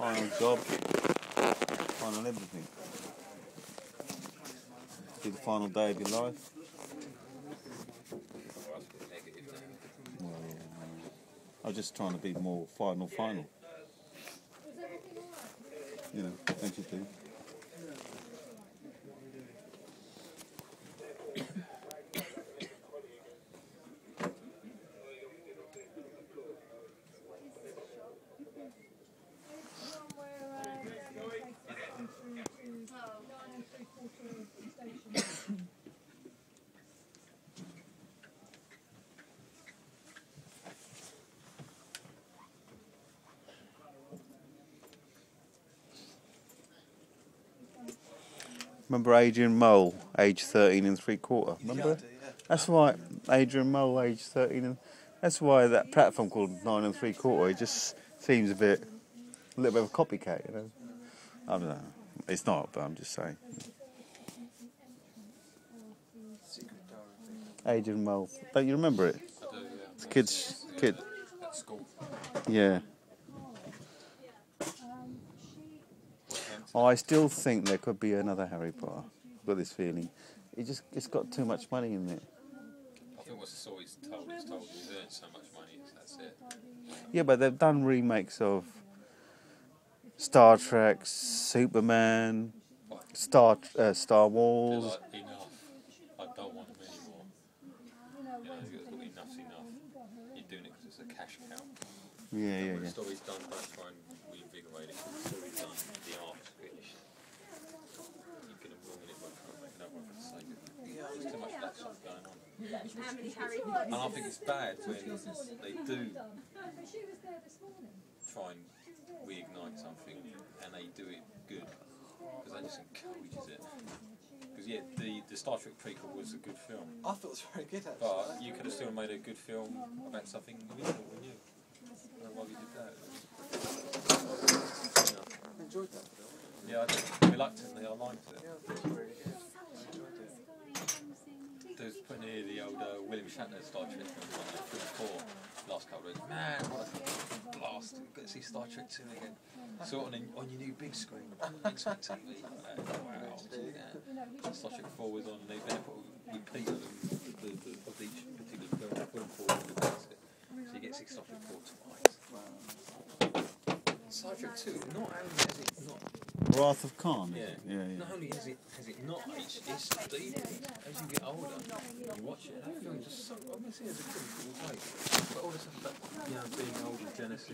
final job, final everything. Be the final day of your life. Well, yeah, I was just trying to be more final. You know, don't you think? Remember Adrian Mole, age 13 and 3/4? Remember? Yeah, I do, yeah. That's why Adrian Mole, age 13 and... That's why that platform called 9 and 3/4, it just seems a little bit of a copycat, you know? I don't know. It's not, but I'm just saying. Adrian Mole. Don't you remember it? I do, yeah. It's a kid. At school. Yeah. I still think there could be another Harry Potter. I've got this feeling. It's got too much money in it. I think what's the story told, he's earned so much money, that's it. Yeah, but they've done remakes of Star Trek, Superman, Star Wars. They're like, enough. I don't want them anymore. You know, enough's enough. You're doing it because it's a cash cow. Yeah. When the story's done, don't try and reinvigorate it. When the story's done, the art's finished. You can ruin it by trying to make another one for the sake of it. There's too much of that stuff going on. And I think it's bad when they do try and reignite something and they do it good, because that just encourages it. Because yeah, the Star Trek prequel was a good film. I thought it was very good, actually. But you could have still made a good film about something original and new. I don't know why we did that. I enjoyed that film. Yeah, I did. Reluctantly, I liked it. Yeah, I thought it was really good. I enjoyed it. There's putting here the old William Shatner Star Trek film, 4 last couple of weeks. Man, what a blast! Good to see Star Trek 2 again. Saw it on your new big screen, big screen TV. Wow, yeah. Star Trek 4 was on, and they then put a repeat of each particular film forward and replace it. So you get 6 Star Trek 4 twice. Wow. Star Trek 2, not only has it not. Wrath of Khan. Yeah. Not only has it not aged, it's deep. As you get older, you watch it, that film just so obviously as a film, but all the stuff about being old in Genesis,